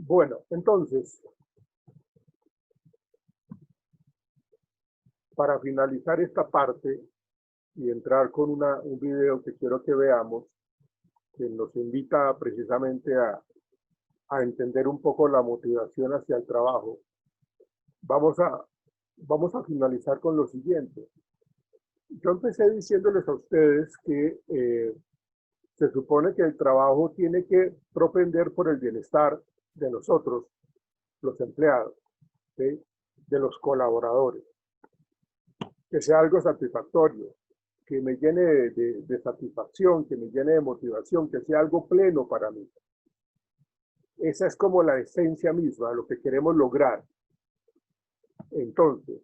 Bueno, entonces, para finalizar esta parte y entrar con un video que quiero que veamos, que nos invita precisamente a entender un poco la motivación hacia el trabajo, vamos a finalizar con lo siguiente. Yo empecé diciéndoles a ustedes que se supone que el trabajo tiene que propender por el bienestar de nosotros, los empleados, ¿sí? De los colaboradores. Que sea algo satisfactorio, que me llene de satisfacción, que me llene de motivación, que sea algo pleno para mí. Esa es como la esencia misma, lo que queremos lograr. Entonces,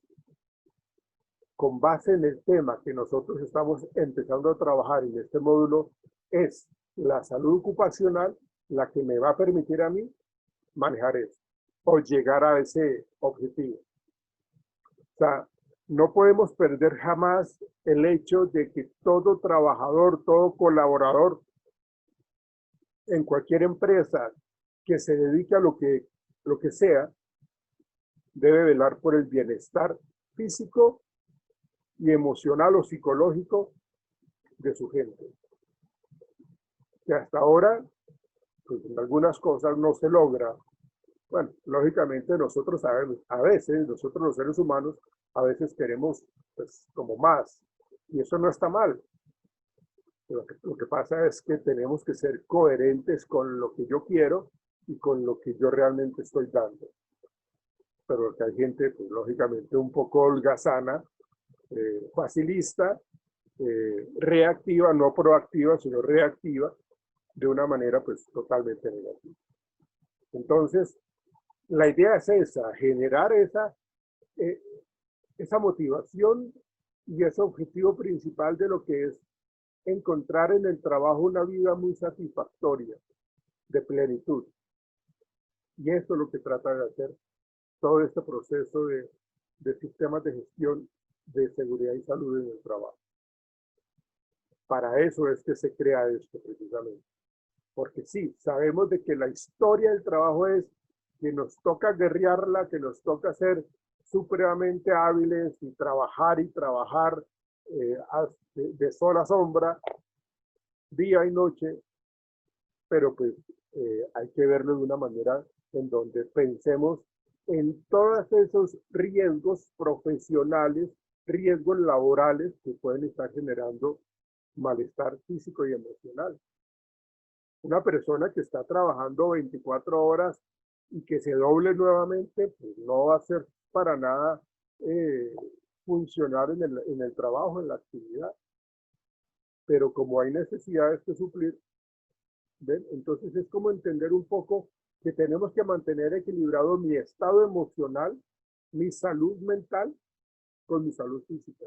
con base en el tema que nosotros estamos empezando a trabajar en este módulo, es la salud ocupacional la que me va a permitir a mí manejar eso o llegar a ese objetivo. O sea, no podemos perder jamás el hecho de que todo trabajador, todo colaborador en cualquier empresa que se dedique a lo que sea, debe velar por el bienestar físico y emocional o psicológico de su gente. Que hasta ahora, pues en algunas cosas no se logra. Bueno, lógicamente nosotros sabemos, a veces, nosotros los seres humanos, a veces queremos pues como más, y eso no está mal. Lo que pasa es que tenemos que ser coherentes con lo que yo quiero y con lo que yo realmente estoy dando. Pero que hay gente, pues lógicamente un poco holgazana, facilista, reactiva, no proactiva, sino reactiva, de una manera pues totalmente negativa. Entonces, la idea es esa, generar esa motivación y ese objetivo principal de lo que es encontrar en el trabajo una vida muy satisfactoria, de plenitud. Y eso es lo que trata de hacer todo este proceso de sistemas de gestión de seguridad y salud en el trabajo. Para eso es que se crea esto precisamente. Porque sí, sabemos de que la historia del trabajo es que nos toca guerrearla, que nos toca ser supremamente hábiles y trabajar de sol a sombra, día y noche, pero pues hay que verlo de una manera en donde pensemos en todos esos riesgos profesionales, riesgos laborales que pueden estar generando malestar físico y emocional. Una persona que está trabajando 24 horas y que se doble nuevamente, pues no va a ser para nada funcionar en el trabajo, en la actividad. Pero como hay necesidades que suplir, ¿ven? Entonces es como entender un poco que tenemos que mantener equilibrado mi estado emocional, mi salud mental con mi salud física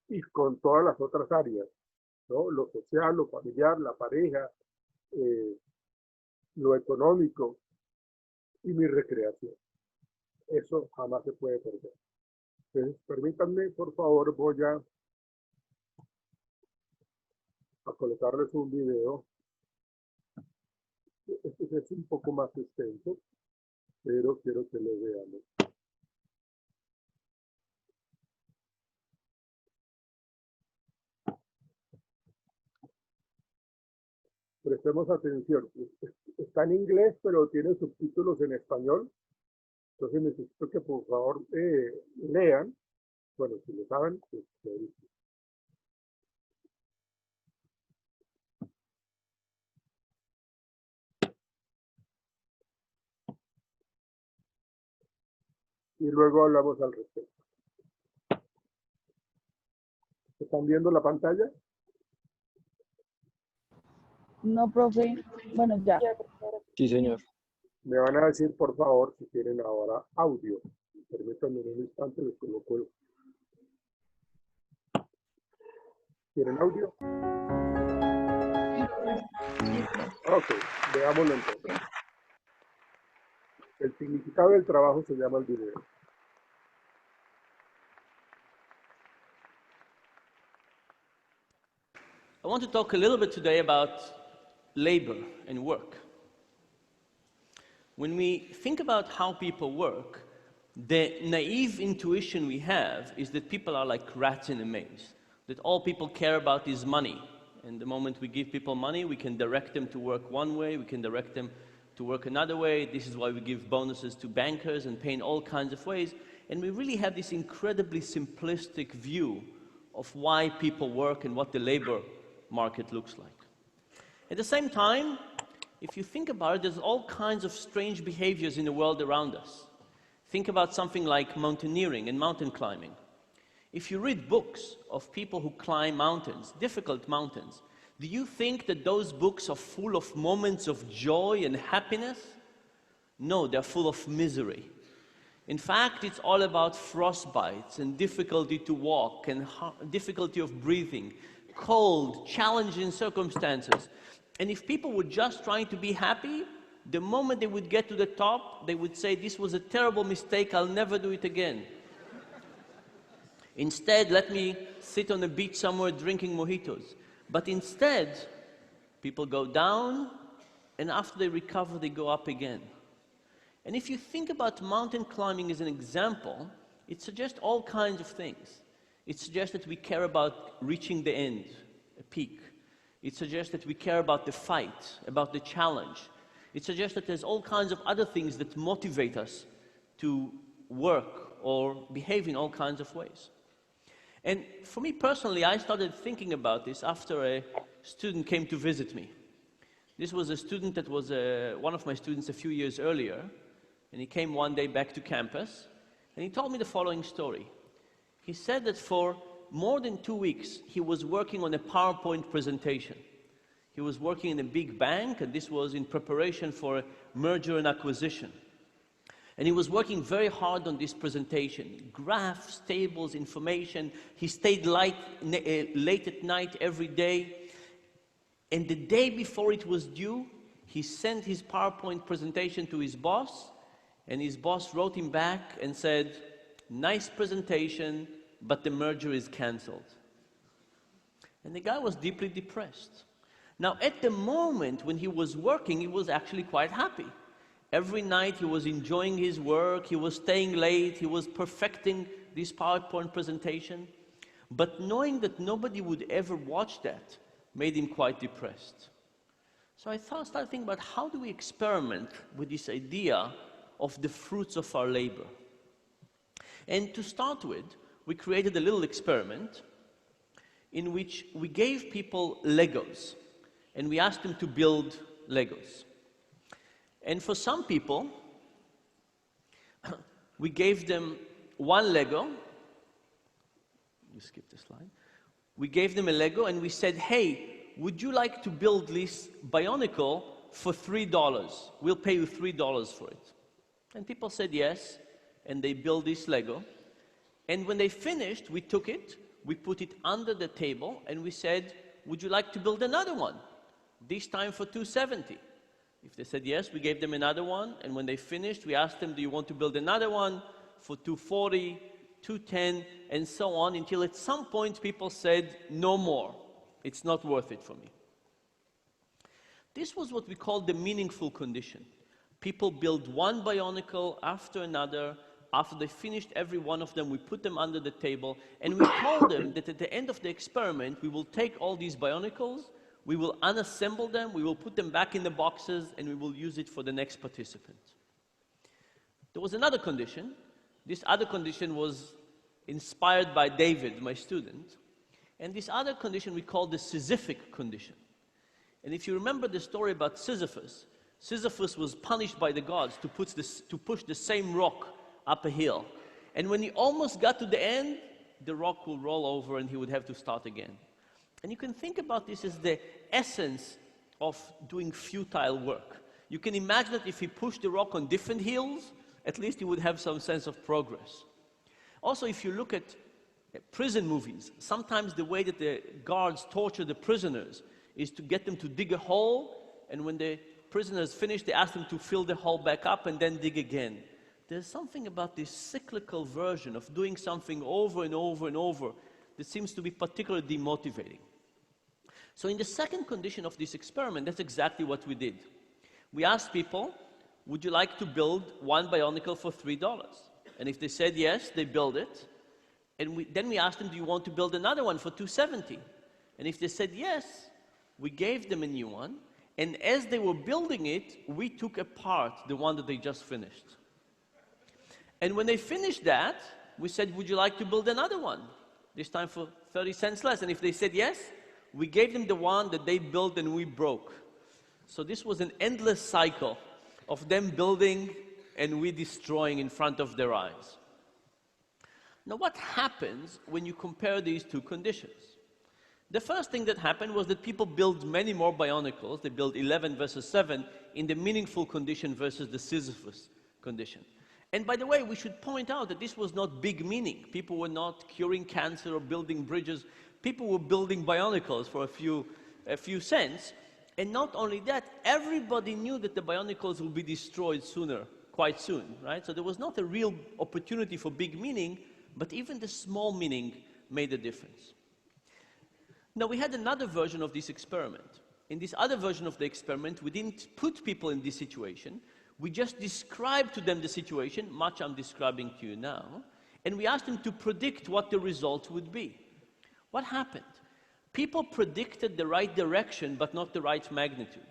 y con todas las otras áreas, ¿no? Lo social, lo familiar, la pareja, lo económico y mi recreación. Eso jamás se puede perder. Entonces, permítanme, por favor, voy a colocarles un video. Este es un poco más extenso, pero quiero que lo veamos. Prestemos atención. Está en inglés, pero tiene subtítulos en español. Entonces necesito que por favor lean. Bueno, si lo saben, pues y luego hablamos al respecto. ¿Están viendo la pantalla? No, profe. Bueno, ya. Sí, señor. Me van a decir, por favor, si quieren ahora audio. Permítanme un instante, les coloco el... ¿Quieren audio? Ok, veámoslo entonces. El significado del trabajo se llama el video. I want to talk a little bit today about labor and work. When we think about how people work, the naive intuition we have is that people are like rats in a maze, that all people care about is money. And the moment we give people money, we can direct them to work one way, we can direct them to work another way. This is why we give bonuses to bankers and pay in all kinds of ways. And we really have this incredibly simplistic view of why people work and what the labor market looks like. At the same time, if you think about it, there's all kinds of strange behaviors in the world around us. Think about something like mountaineering and mountain climbing. If you read books of people who climb mountains, difficult mountains, do you think that those books are full of moments of joy and happiness? No, they're full of misery. In fact, it's all about frostbites and difficulty to walk and difficulty of breathing, cold, challenging circumstances. And if people were just trying to be happy, the moment they would get to the top, they would say, this was a terrible mistake, I'll never do it again. Instead, let me sit on a beach somewhere drinking mojitos. But instead, people go down, and after they recover, they go up again. And if you think about mountain climbing as an example, it suggests all kinds of things. It suggests that we care about reaching the end, a peak. It suggests that we care about the fight, about the challenge. It suggests that there's all kinds of other things that motivate us to work or behave in all kinds of ways. And for me personally, I started thinking about this after a student came to visit me. This was a student that was one of my students a few years earlier, and he came one day back to campus, and he told me the following story. He said that for more than 2 weeks, he was working on a PowerPoint presentation. He was working in a big bank, and this was in preparation for a merger and acquisition. And he was working very hard on this presentation. Graphs, tables, information. He stayed late at night every day. And the day before it was due, he sent his PowerPoint presentation to his boss, and his boss wrote him back and said, nice presentation, but the merger is cancelled. And the guy was deeply depressed. Now, at the moment when he was working, he was actually quite happy. Every night he was enjoying his work, he was staying late, he was perfecting this PowerPoint presentation. But knowing that nobody would ever watch that made him quite depressed. So I started thinking about how do we experiment with this idea of the fruits of our labor. And to start with, we created a little experiment in which we gave people Legos, and we asked them to build Legos. And for some people, we gave them one Lego. You skip the slide. We gave them a Lego and we said, hey, would you like to build this Bionicle for $3? We'll pay you $3 for it. And people said yes, and they built this Lego. And when they finished, we took it, we put it under the table, and we said, would you like to build another one? This time for $270. If they said yes, we gave them another one, and when they finished, we asked them, do you want to build another one for $240, $210, and so on, until at some point people said, no more. It's not worth it for me. This was what we called the meaningful condition. People build one Bionicle after another. After they finished every one of them, we put them under the table, and we told them that at the end of the experiment, we will take all these Bionicles, we will unassemble them, we will put them back in the boxes, and we will use it for the next participant. There was another condition. This other condition was inspired by David, my student. And this other condition we call the Sisyphic condition. And if you remember the story about Sisyphus, Sisyphus was punished by the gods to push the same rock up a hill. And when he almost got to the end, the rock will roll over and he would have to start again. And you can think about this as the essence of doing futile work. You can imagine that if he pushed the rock on different hills, at least he would have some sense of progress. Also, if you look at prison movies, sometimes the way that the guards torture the prisoners is to get them to dig a hole, and when the prisoners finish, they ask them to fill the hole back up and then dig again. There's something about this cyclical version of doing something over and over and over that seems to be particularly demotivating. So in the second condition of this experiment, that's exactly what we did. We asked people, would you like to build one bionicle for $3? And if they said yes, they build it. And then we asked them, do you want to build another one for $270? And if they said yes, we gave them a new one. And as they were building it, we took apart the one that they just finished. And when they finished that, we said, would you like to build another one? This time for 30 cents less. And if they said yes, we gave them the one that they built and we broke. So this was an endless cycle of them building and we destroying in front of their eyes. Now, what happens when you compare these two conditions? The first thing that happened was that people built many more bionicles. They built 11 versus 7 in the meaningful condition versus the Sisyphus condition. And by the way, we should point out that this was not big meaning. People were not curing cancer or building bridges. People were building bionicles for a few cents. And not only that, everybody knew that the bionicles would be destroyed quite soon, right? So there was not a real opportunity for big meaning, but even the small meaning made a difference. Now, we had another version of this experiment. In this other version of the experiment, we didn't put people in this situation. We just described to them the situation, much I'm describing to you now, and we asked them to predict what the result would be. What happened? People predicted the right direction, but not the right magnitude.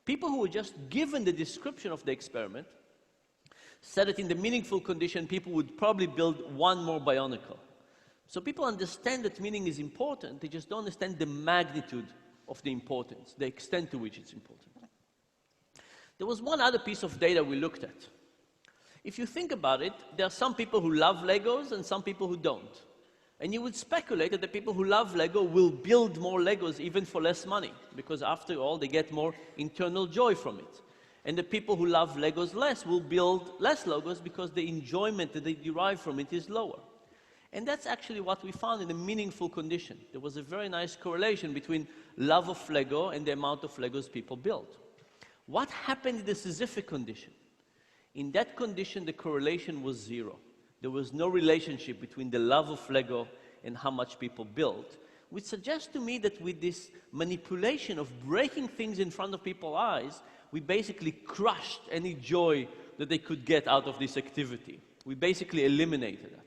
People who were just given the description of the experiment said that in the meaningful condition, people would probably build one more bionicle. So people understand that meaning is important, they just don't understand the magnitude of the importance, the extent to which it's important. There was one other piece of data we looked at. If you think about it, there are some people who love Legos and some people who don't. And you would speculate that the people who love Lego will build more Legos even for less money, because after all, they get more internal joy from it. And the people who love Legos less will build less Legos because the enjoyment that they derive from it is lower. And that's actually what we found in a meaningful condition. There was a very nice correlation between love of Lego and the amount of Legos people built. What happened in the Sisyphic condition? In that condition, the correlation was zero. There was no relationship between the love of Lego and how much people built, which suggests to me that with this manipulation of breaking things in front of people's eyes, we basically crushed any joy that they could get out of this activity. We basically eliminated that.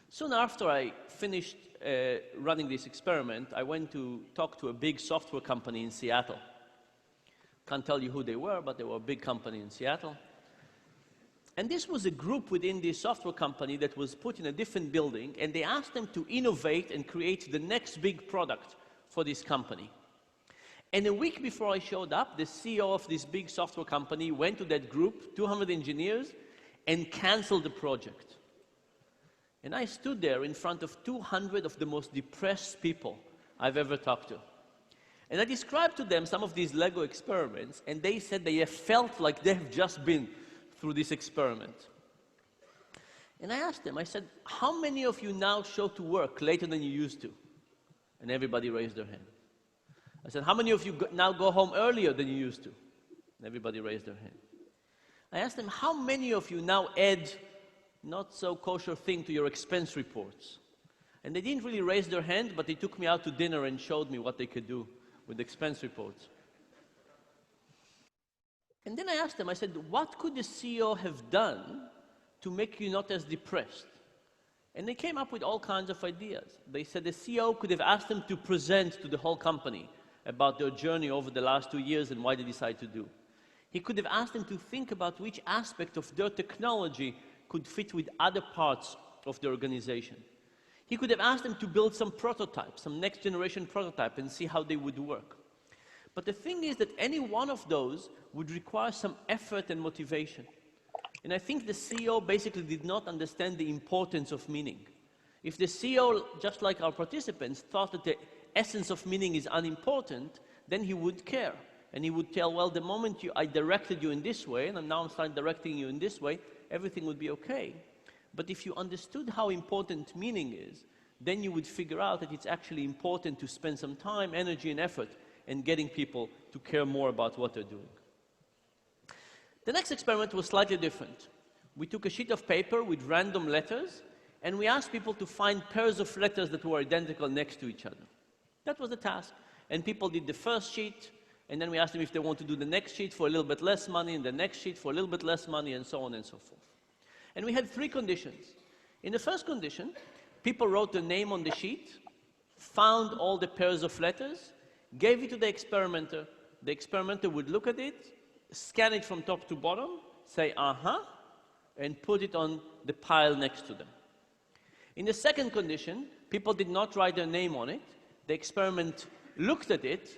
Soon after I finished running this experiment, I went to talk to a big software company in Seattle. Can't tell you who they were, but they were a big company in Seattle. And this was a group within this software company that was put in a different building, and they asked them to innovate and create the next big product for this company. And a week before I showed up, the CEO of this big software company went to that group, 200 engineers, and canceled the project. And I stood there in front of 200 of the most depressed people I've ever talked to. And I described to them some of these Lego experiments, and they said they have felt like they have just been through this experiment. And I asked them, I said, how many of you now show to work later than you used to? And everybody raised their hand. I said, how many of you now go home earlier than you used to? And everybody raised their hand. I asked them, how many of you now add not so kosher thing to your expense reports? And they didn't really raise their hand, but they took me out to dinner and showed me what they could do with expense reports. And then I asked them, I said, what could the CEO have done to make you not as depressed? And they came up with all kinds of ideas. They said the CEO could have asked them to present to the whole company about their journey over the last 2 years and why they decided to do. He could have asked them to think about which aspect of their technology could fit with other parts of the organization. He could have asked them to build some prototype, some next generation prototype, and see how they would work. But the thing is that any one of those would require some effort and motivation. And I think the CEO basically did not understand the importance of meaning. If the CEO, just like our participants, thought that the essence of meaning is unimportant, then he would care. And he would tell, well, the moment I directed you in this way, and now I'm starting directing you in this way, everything would be okay. But if you understood how important meaning is, then you would figure out that it's actually important to spend some time, energy, and effort in getting people to care more about what they're doing. The next experiment was slightly different. We took a sheet of paper with random letters, and we asked people to find pairs of letters that were identical next to each other. That was the task. And people did the first sheet, And then we asked them if they want to do the next sheet for a little bit less money, and the next sheet for a little bit less money, and so on and so forth. And we had 3 conditions. In the first condition, people wrote their name on the sheet, found all the pairs of letters, gave it to the experimenter. The experimenter would look at it, scan it from top to bottom, say, uh-huh, and put it on the pile next to them. In the second condition, people did not write their name on it. The experiment looked at it,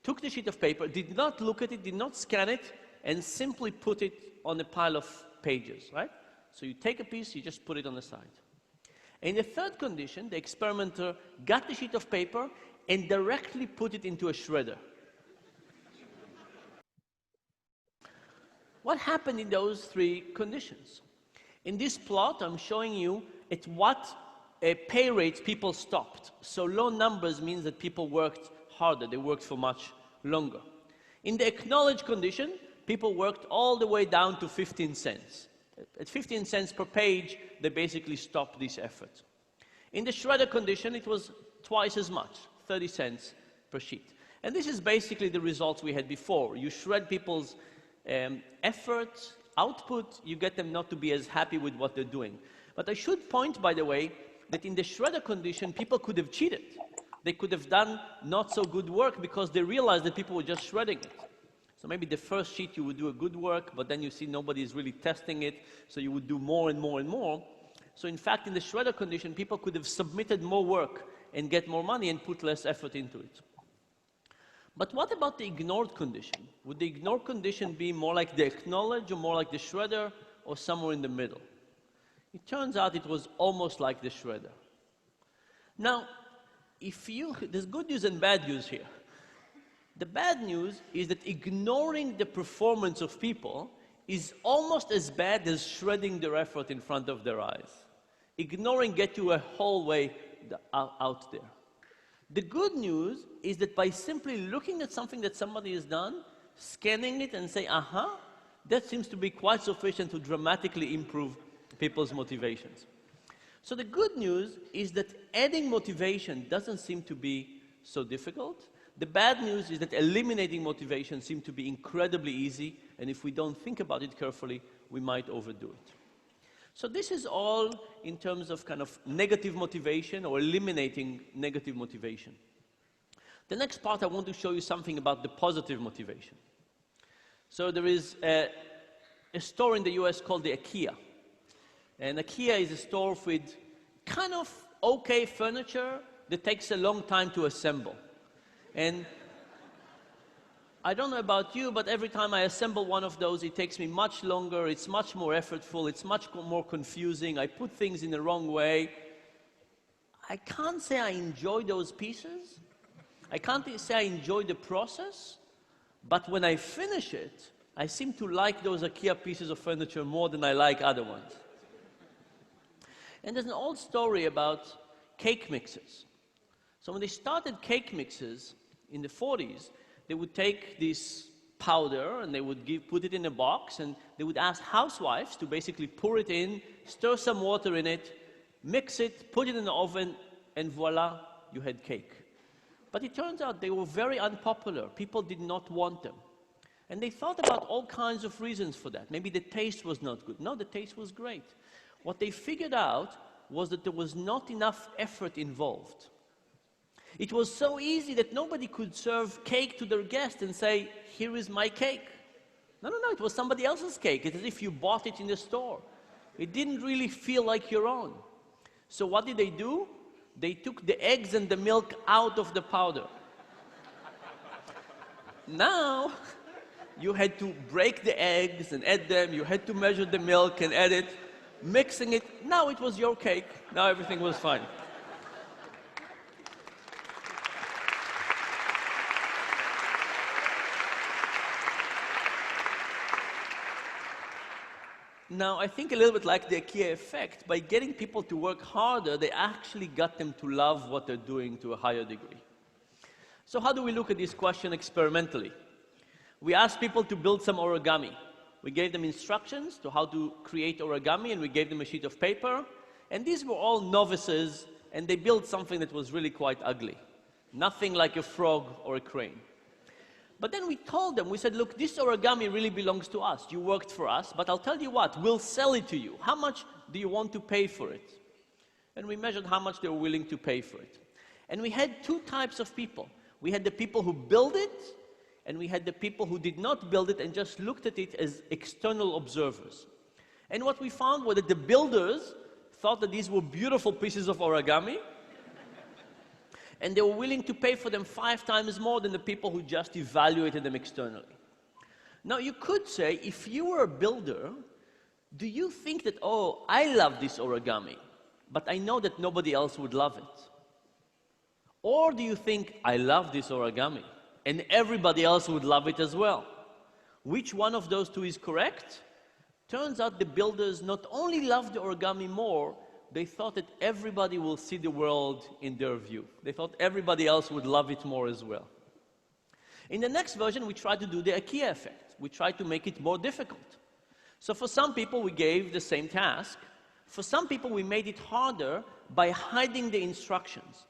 took the sheet of paper, did not look at it, did not scan it, and simply put it on a pile of pages, right? So you take a piece, you just put it on the side. In the third condition, the experimenter got the sheet of paper and directly put it into a shredder. What happened in those 3 conditions? In this plot, I'm showing you at what pay rates people stopped. So low numbers means that people worked harder, they worked for much longer. In the acknowledged condition, people worked all the way down to 15 cents. At 15 cents per page, they basically stopped this effort. In the shredder condition, it was twice as much, 30 cents per sheet. And this is basically the results we had before. You shred people's effort, output, you get them not to be as happy with what they're doing. But I should point, by the way, that in the shredder condition, people could have cheated. They could have done not so good work because they realized that people were just shredding it. So maybe the first sheet you would do a good work, but then you see nobody is really testing it, so you would do more and more and more. So in fact, in the shredder condition, people could have submitted more work and get more money and put less effort into it. But what about the ignored condition? Would the ignored condition be more like the acknowledge or more like the shredder or somewhere in the middle? It turns out it was almost like the shredder. Now, there's good news and bad news here. The bad news is that ignoring the performance of people is almost as bad as shredding their effort in front of their eyes. Ignoring gets you a whole way out there. The good news is that by simply looking at something that somebody has done, scanning it and say, uh-huh, that seems to be quite sufficient to dramatically improve people's motivations. So the good news is that adding motivation doesn't seem to be so difficult. The bad news is that eliminating motivation seems to be incredibly easy, and if we don't think about it carefully, we might overdo it. So this is all in terms of kind of negative motivation or eliminating negative motivation. The next part, I want to show you something about the positive motivation. So there is a store in the US called the IKEA. And IKEA is a store with kind of okay furniture that takes a long time to assemble. And I don't know about you, but every time I assemble one of those, it takes me much longer, it's much more effortful, it's much more confusing, I put things in the wrong way. I can't say I enjoy those pieces, I can't say I enjoy the process, but when I finish it, I seem to like those IKEA pieces of furniture more than I like other ones. And there's an old story about cake mixers. So when they started cake mixers in the 40s, they would take this powder and they would put it in a box, and they would ask housewives to basically pour it in, stir some water in it, mix it, put it in the oven, and voila, you had cake. But it turns out they were very unpopular. People did not want them. And they thought about all kinds of reasons for that. Maybe the taste was not good. No, the taste was great. What they figured out was that there was not enough effort involved. It was so easy that nobody could serve cake to their guest and say, here is my cake. No, it was somebody else's cake. It's as if you bought it in the store. It didn't really feel like your own. So what did they do? They took the eggs and the milk out of the powder. Now, you had to break the eggs and add them. You had to measure the milk and add it, mixing it. Now it was your cake. Now everything was fine. Now, I think a little bit like the IKEA effect, by getting people to work harder, they actually got them to love what they're doing to a higher degree. So how do we look at this question experimentally? We asked people to build some origami. We gave them instructions to how to create origami, and we gave them a sheet of paper. And these were all novices, and they built something that was really quite ugly. Nothing like a frog or a crane. But then we told them, we said, look, this origami really belongs to us. You worked for us, but I'll tell you what, we'll sell it to you. How much do you want to pay for it? And we measured how much they were willing to pay for it. And we had two types of people. We had the people who built it, and we had the people who did not build it and just looked at it as external observers. And what we found was that the builders thought that these were beautiful pieces of origami, and they were willing to pay for them 5 times more than the people who just evaluated them externally. Now, you could say, if you were a builder, do you think that, oh, I love this origami, but I know that nobody else would love it? Or do you think, I love this origami, and everybody else would love it as well? Which one of those two is correct? Turns out the builders not only loved the origami more, they thought that everybody will see the world in their view. They thought everybody else would love it more as well. In the next version, we tried to do the IKEA effect. We tried to make it more difficult. So for some people, we gave the same task. For some people, we made it harder by hiding the instructions.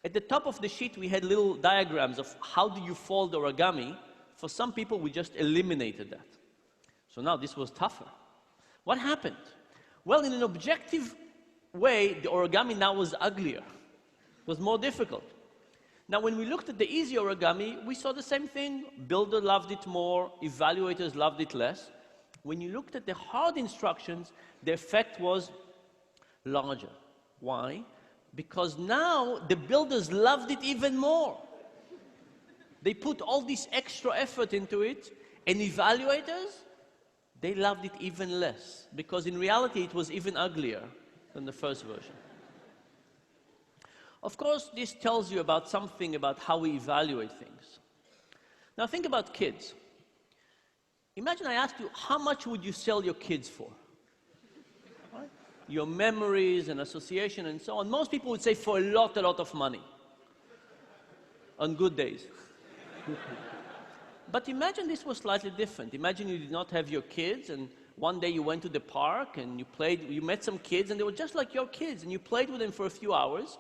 At the top of the sheet, we had little diagrams of how do you fold origami. For some people, we just eliminated that. So now this was tougher. What happened? Well, in an objective way, the origami now was uglier. It was more difficult. Now, when we looked at the easy origami, we saw the same thing. Builder loved it more, evaluators loved it less. When you looked at the hard instructions, the effect was larger. Why? Because now the builders loved it even more. They put all this extra effort into it, and evaluators, they loved it even less, because in reality it was even uglier than the first version. Of course, this tells you about something about how we evaluate things. Now think about kids. Imagine I asked you, how much would you sell your kids for? Right? Your memories and association and so on. Most people would say for a lot of money. On good days. But imagine this was slightly different. Imagine you did not have your kids, and one day you went to the park and you met some kids, and they were just like your kids, and you played with them for a few hours.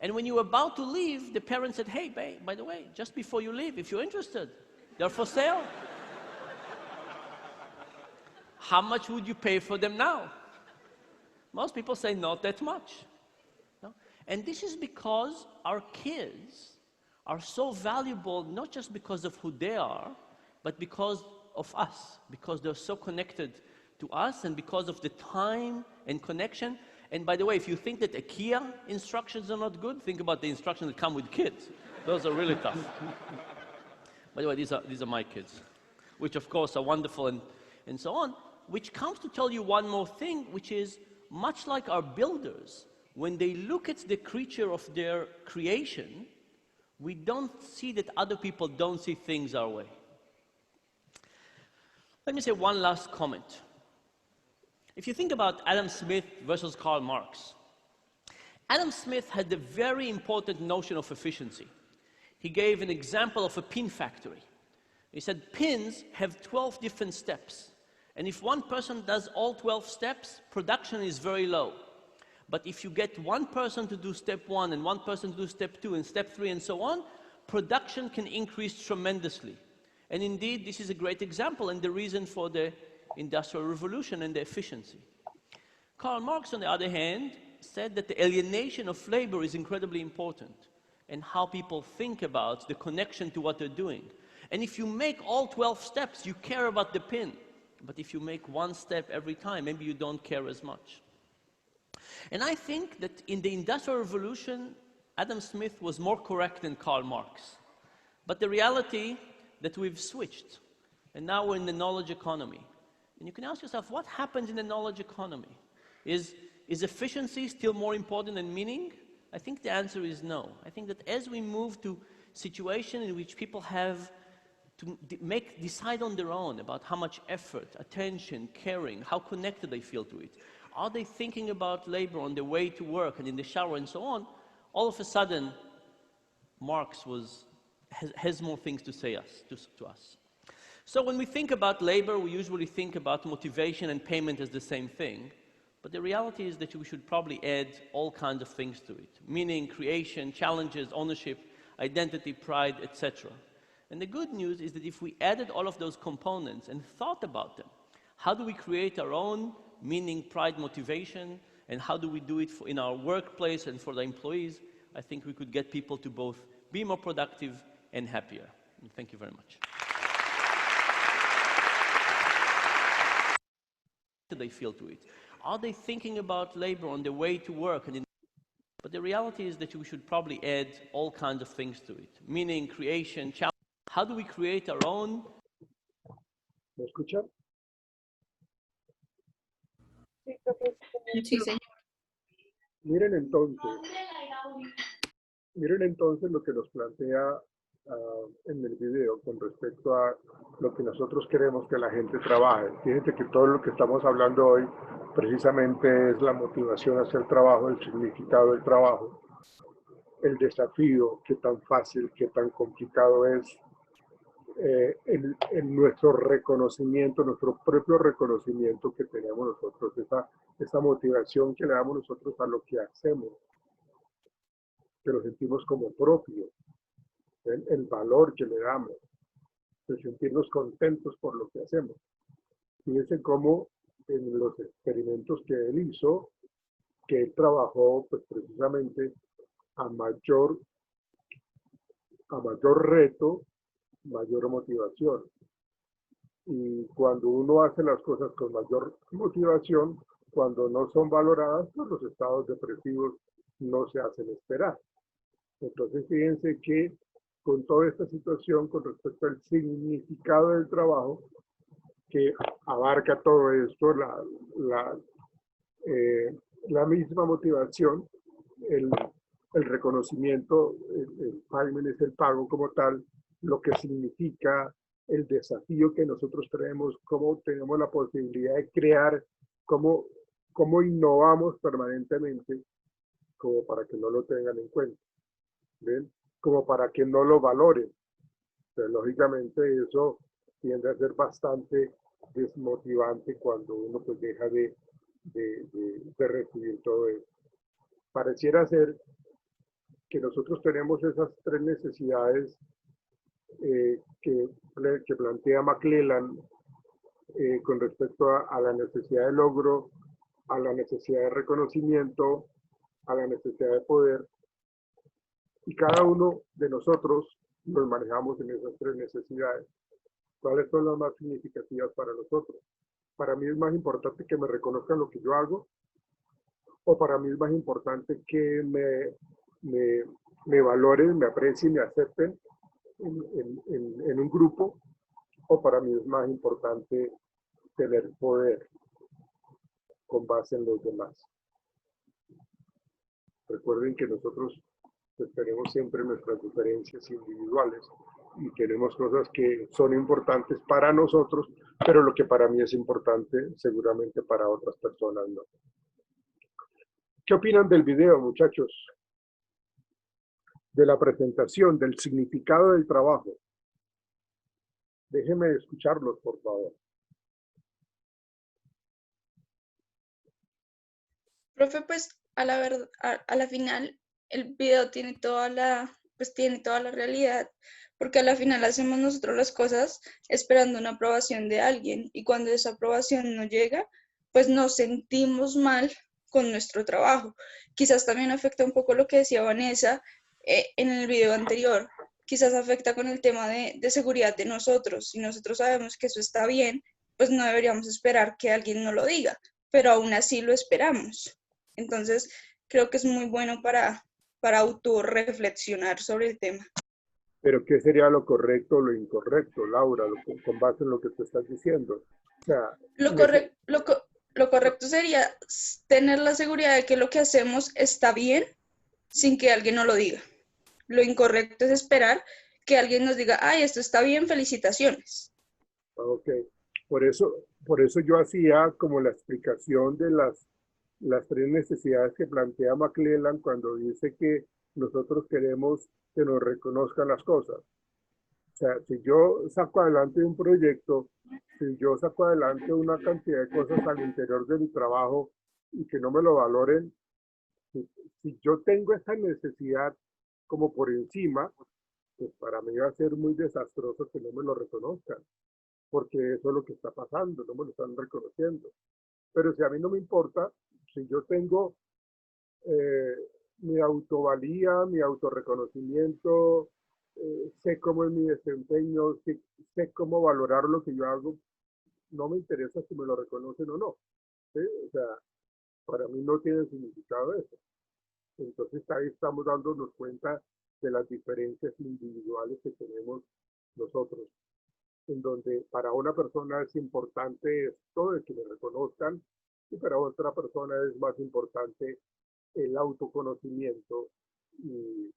And when you were about to leave, the parents said, hey, babe, by the way, just before you leave, if you're interested, they're for sale. How much would you pay for them now? Most people say not that much. No? And this is because our kids are so valuable, not just because of who they are, but because of us, because they're so connected to us, and because of the time and connection. And by the way, if you think that IKEA instructions are not good, think about the instructions that come with kids. Those are really tough. By the way, these are my kids, which of course are wonderful and so on, which comes to tell you one more thing, which is, much like our builders, when they look at the creature of their creation, we don't see that other people don't see things our way. Let me say one last comment. If you think about Adam Smith versus Karl Marx, Adam Smith had a very important notion of efficiency. He gave an example of a pin factory. He said pins have 12 different steps. And if one person does all 12 steps, production is very low. But if you get one person to do step 1 and one person to do step 2 and step 3 and so on, production can increase tremendously. And indeed, this is a great example and the reason for the Industrial Revolution and the efficiency. Karl Marx, on the other hand, said that the alienation of labor is incredibly important, and how people think about the connection to what they're doing. And if you make all 12 steps, you care about the pin. But if you make one step every time, maybe you don't care as much. And I think that in the Industrial Revolution, Adam Smith was more correct than Karl Marx. But the reality that we've switched, and now we're in the knowledge economy. And you can ask yourself, what happens in the knowledge economy? Is efficiency still more important than meaning? I think the answer is no. I think that as we move to situations in which people have to decide on their own about how much effort, attention, caring, how connected they feel to it, are they thinking about labor on their way to work and in the shower and so on, all of a sudden, Marx has more things to say to us. So when we think about labor, we usually think about motivation and payment as the same thing. But the reality is that we should probably add all kinds of things to it, meaning, creation, challenges, ownership, identity, pride, etc. And the good news is that if we added all of those components and thought about them, how do we create our own meaning, pride, motivation, and how do we do it in our workplace and for the employees, I think we could get people to both be more productive and happier. And thank you very much. Do they feel to it? Are they thinking about labor on their way to work? But the reality is that we should probably add all kinds of things to it. Meaning, creation, challenge. How do we create our own? ¿Me escuchan? Sí, señor. Miren entonces lo que nos plantea en el video con respecto a lo que nosotros queremos que la gente trabaje. Fíjense que todo lo que estamos hablando hoy precisamente es la motivación hacia el trabajo, el significado del trabajo, el desafío, qué tan fácil, qué tan complicado es, en nuestro reconocimiento, nuestro propio reconocimiento que tenemos nosotros, esa motivación que le damos nosotros a lo que hacemos, que lo sentimos como propio, el valor que le damos, de sentirnos contentos por lo que hacemos. Fíjense cómo en los experimentos que él hizo, que él trabajó pues precisamente a mayor reto, mayor motivación. Y cuando uno hace las cosas con mayor motivación, cuando no son valoradas, pues los estados depresivos no se hacen esperar. Entonces fíjense que con toda esta situación con respecto al significado del trabajo, que abarca todo esto, la misma motivación, el reconocimiento, el payment es el pago como tal, lo que significa el desafío que nosotros tenemos, cómo tenemos la posibilidad de crear, cómo innovamos permanentemente, como para que no lo tengan en cuenta, ¿ven? Como para que no lo valoren. Pero, lógicamente eso tiende a ser bastante desmotivante cuando uno pues deja de recibir todo eso. Pareciera ser que nosotros tenemos esas tres necesidades que plantea McClellan con respecto a la necesidad de logro, a la necesidad de reconocimiento, a la necesidad de poder, y cada uno de nosotros nos manejamos en esas tres necesidades. ¿Cuáles son las más significativas para nosotros? Para mí es más importante que me reconozcan lo que yo hago, o para mí es más importante que me valoren, me aprecien, me acepten en un grupo, o para mí es más importante tener poder con base en los demás. Recuerden que nosotros tenemos siempre nuestras diferencias individuales y tenemos cosas que son importantes para nosotros, pero lo que para mí es importante seguramente para otras personas no. ¿Qué opinan del video, muchachos? De la presentación, del significado del trabajo. Déjenme escucharlos, por favor. Profe, pues a la final el video tiene toda la realidad, porque a la final hacemos nosotros las cosas esperando una aprobación de alguien, y cuando esa aprobación no llega, pues nos sentimos mal con nuestro trabajo. Quizás también afecta un poco lo que decía Vanessa en el video anterior, quizás afecta con el tema de seguridad de nosotros. Si nosotros sabemos que eso está bien, pues no deberíamos esperar que alguien nos lo diga, pero aún así lo esperamos. Entonces, creo que es muy bueno para autorreflexionar sobre el tema. Pero ¿qué sería lo correcto o lo incorrecto, Laura, con base en lo que tú estás diciendo? O sea, lo correcto sería tener la seguridad de que lo que hacemos está bien sin que alguien nos lo diga. Lo incorrecto es esperar que alguien nos diga, ay, esto está bien, felicitaciones. Ok, por eso yo hacía como la explicación de las tres necesidades que plantea McClellan cuando dice que nosotros queremos que nos reconozcan las cosas. O sea, si yo saco adelante un proyecto, si yo saco adelante una cantidad de cosas al interior de mi trabajo y que no me lo valoren, si yo tengo esa necesidad como por encima, pues para mí va a ser muy desastroso que no me lo reconozcan, porque eso es lo que está pasando, no me lo están reconociendo. Pero si a mí no me importa, si yo tengo eh, mi autovalía, mi autorreconocimiento, sé cómo es mi desempeño, sé cómo valorar lo que yo hago, no me interesa si me lo reconocen o no. ¿Sí? O sea, para mí no tiene significado eso. Entonces ahí estamos dándonos cuenta de las diferencias individuales que tenemos nosotros, en donde para una persona es importante esto de que me reconozcan y para otra persona es más importante el autoconocimiento y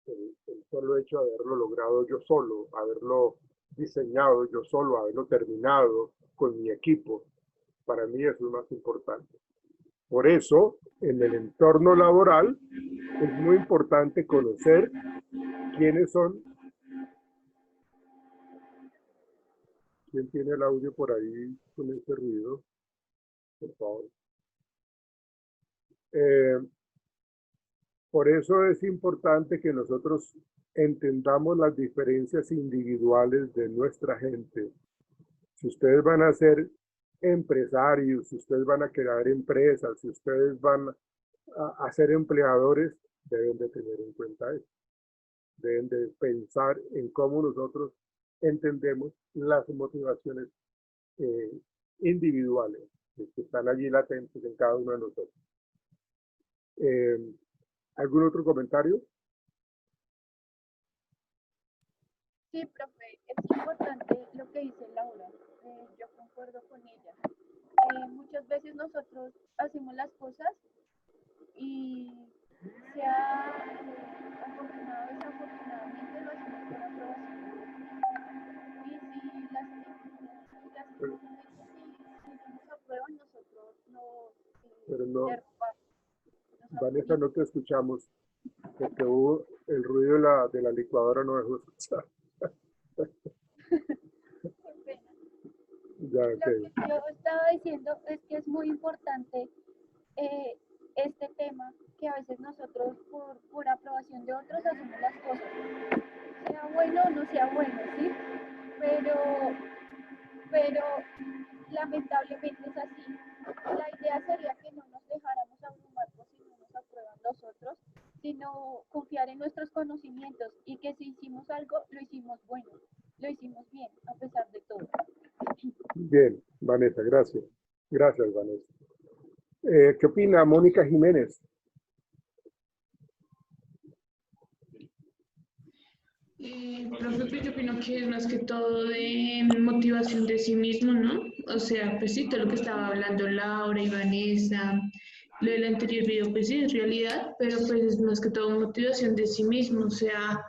el solo hecho de haberlo logrado yo solo, haberlo diseñado yo solo, haberlo terminado con mi equipo. Para mí eso es más importante. Por eso, en el entorno laboral, es muy importante conocer quiénes son. ¿Quién tiene el audio por ahí con ese ruido? Por favor. Por eso es importante que nosotros entendamos las diferencias individuales de nuestra gente. Si ustedes van a ser empresarios, si ustedes van a crear empresas, si ustedes van a ser empleadores, deben de tener en cuenta eso. Deben de pensar en cómo nosotros entendemos las motivaciones individuales que están allí latentes en cada uno de nosotros. ¿Algún otro comentario? Sí, profe, es importante lo que dice Laura. Yo concuerdo con ella. Muchas veces nosotros hacemos las cosas y sea afortunado o desafortunadamente lo hacemos por aprobación. Y si no nos aprueban, nosotros Pero no, derrumbamos. Vanessa, no te escuchamos porque hubo el ruido de la licuadora, no dejó escuchar. Ya, Lo okay. que yo estaba diciendo es que es muy importante este tema, que a veces nosotros por aprobación de otros hacemos las cosas, sea bueno o no sea bueno, ¿sí? Pero lamentablemente es así. La idea sería que no nos dejáramos abrumar por si no nos aprueban los otros, sino confiar en nuestros conocimientos y que si hicimos algo, lo hicimos bueno, lo hicimos bien, a pesar de todo. Bien, Vanessa, gracias. Gracias, Vanessa. ¿Qué opina Mónica Jiménez? Profe, pues yo opino que es más que todo de motivación de sí mismo, ¿no? O sea, pues sí, todo lo que estaba hablando Laura y Vanessa, lo del anterior video, pues sí, es realidad, pero pues es más que todo motivación de sí mismo, o sea,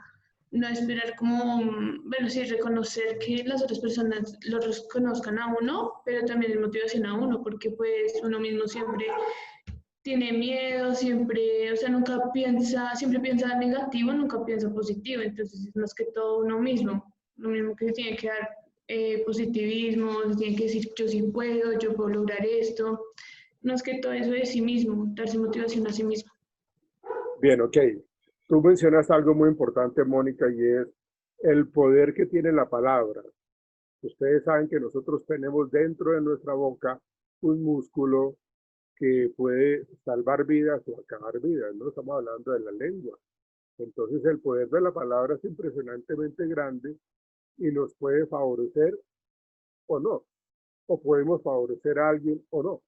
no esperar como, bueno, sí, reconocer que las otras personas lo reconozcan a uno, pero también es motivación a uno, porque pues uno mismo siempre tiene miedo, siempre, o sea, nunca piensa, siempre piensa negativo, nunca piensa positivo, entonces es más que todo uno mismo, lo mismo que se tiene que dar positivismo, se tiene que decir yo sí puedo, yo puedo lograr esto, no es que todo eso de sí mismo, darse motivación a sí mismo. Bien, ok. Tú mencionas algo muy importante, Mónica, y es el poder que tiene la palabra. Ustedes saben que nosotros tenemos dentro de nuestra boca un músculo que puede salvar vidas o acabar vidas, ¿no? Estamos hablando de la lengua. Entonces el poder de la palabra es impresionantemente grande y nos puede favorecer o no, o podemos favorecer a alguien o no.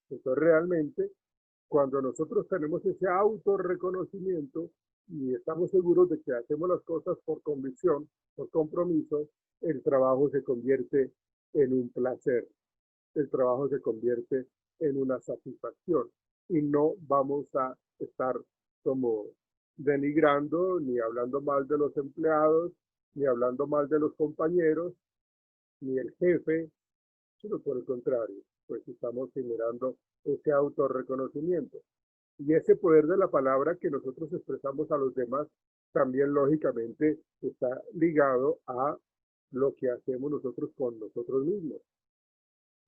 Entonces realmente cuando nosotros tenemos ese autorreconocimiento y estamos seguros de que hacemos las cosas por convicción, por compromiso, el trabajo se convierte en un placer, el trabajo se convierte en una satisfacción y no vamos a estar como denigrando ni hablando mal de los empleados, ni hablando mal de los compañeros, ni el jefe, sino por el contrario, pues estamos generando ese autorreconocimiento. Y ese poder de la palabra que nosotros expresamos a los demás también lógicamente está ligado a lo que hacemos nosotros con nosotros mismos.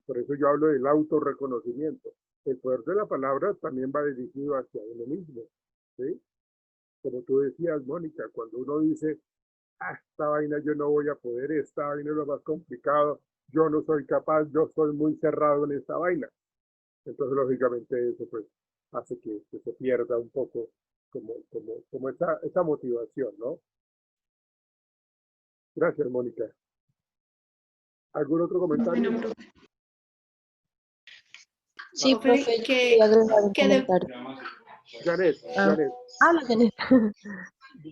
Por eso yo hablo del autorreconocimiento. El poder de la palabra también va dirigido hacia uno mismo, ¿sí? Como tú decías, Mónica, cuando uno dice, esta vaina yo no voy a poder, esta vaina es lo más complicado, yo no soy capaz, yo soy muy cerrado en esta vaina. Entonces, lógicamente, eso pues hace que se pierda un poco como esa motivación, ¿no? Gracias, Mónica. ¿Algún otro comentario? Bueno, profe, Sí, Profe, profe, yo que, quería agregar un que de- comentario. Janet, ah, Janet, habla, Janet.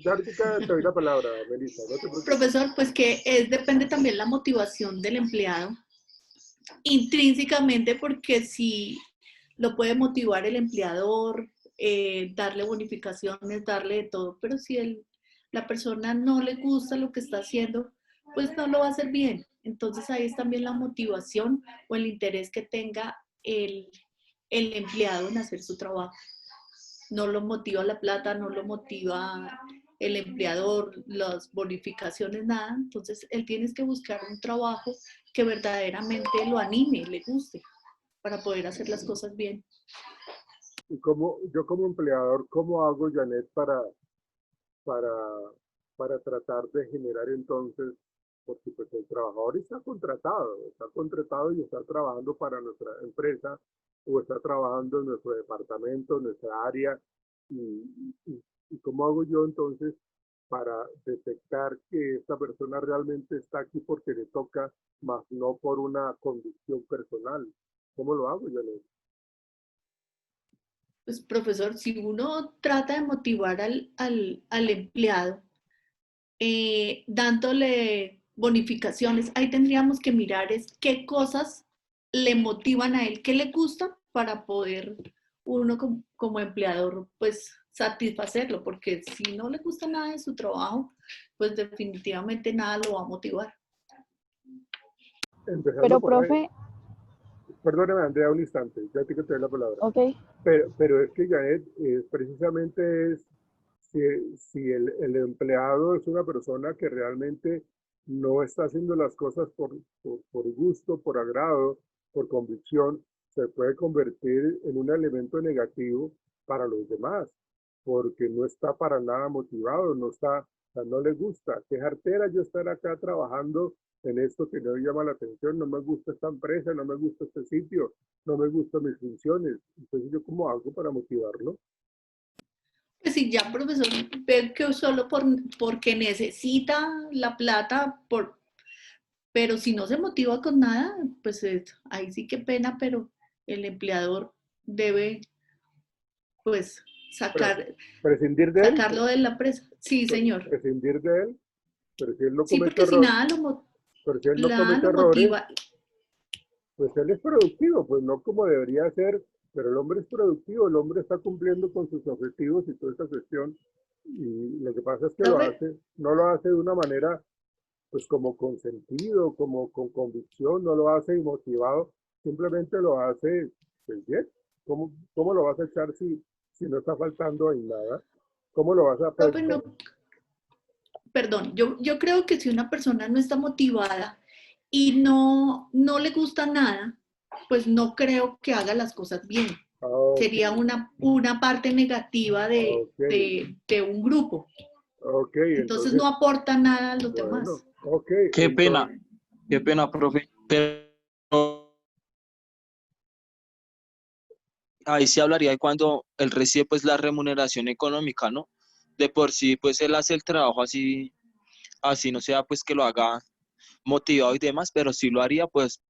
Ahorita te doy la palabra, Melissa, no te preocupes. Profesor, pues que depende también la motivación del empleado, intrínsecamente, porque si lo puede motivar el empleador, darle bonificaciones, darle de todo, pero si la persona no le gusta lo que está haciendo, pues no lo va a hacer bien. Entonces ahí es también la motivación o el interés que tenga el empleado en hacer su trabajo. No lo motiva la plata, no lo motiva el empleador, las bonificaciones, nada. Entonces, él tiene que buscar un trabajo que verdaderamente lo anime, le guste, para poder hacer las cosas bien. Y yo como empleador, ¿cómo hago, Janet, para, para tratar de generar entonces, porque pues el trabajador está contratado y está trabajando para nuestra empresa o está trabajando en nuestro departamento, en nuestra área, y cómo hago yo entonces para detectar que esta persona realmente está aquí porque le toca, más no por una convicción personal? ¿Cómo lo hago, Janet? Pues, profesor, si uno trata de motivar al empleado, dándole bonificaciones, ahí tendríamos que mirar es qué cosas le motivan a él, qué le gusta para poder uno como empleador pues satisfacerlo, porque si no le gusta nada de su trabajo, pues definitivamente nada lo va a motivar. Empezando Pero, por ahí. profe, Perdóname, Andrea, un instante, ya te doy la palabra. ok, Pero es que, Janet, precisamente es si el empleado es una persona que realmente no está haciendo las cosas por gusto, por agrado, por convicción, se puede convertir en un elemento negativo para los demás, porque no está para nada motivado, no está, o sea, no le gusta. Qué jartera yo estar acá trabajando en esto que no me llama la atención, no me gusta esta empresa, no me gusta este sitio, no me gustan mis funciones. Entonces, ¿yo cómo hago para motivarlo? Pues si ya, profesor, ve que solo porque necesita la plata, pero si no se motiva con nada, pues ahí sí que pena, pero el empleador debe pues Prescindir de él, sacarlo de la empresa. Sí, señor. prescindir de él, pero si él no Sí, comete porque si errores, nada pero si él no comete lo errores, motiva. pues él es productivo, pues no como debería ser, pero el hombre es productivo, el hombre está cumpliendo con sus objetivos y toda esa cuestión, y lo que pasa es que Profe, no lo hace de una manera, pues como con sentido, como con convicción, no lo hace motivado, simplemente lo hace, pues bien. ¿Cómo lo vas a echar si no está faltando ahí nada? ¿Cómo lo vas a profe, no, perdón, yo creo que si una persona no está motivada y no le gusta nada, pues no creo que haga las cosas bien. Ok, Sería una parte negativa ok, de un grupo. ok, Entonces no entonces, aporta nada a los bueno, demás. ok, entonces, Qué pena, profe. Pero ahí sí hablaría de cuando él recibe pues la remuneración económica, ¿no? De por sí, pues él hace el trabajo así no sea pues que lo haga motivado y demás, pero sí lo haría pues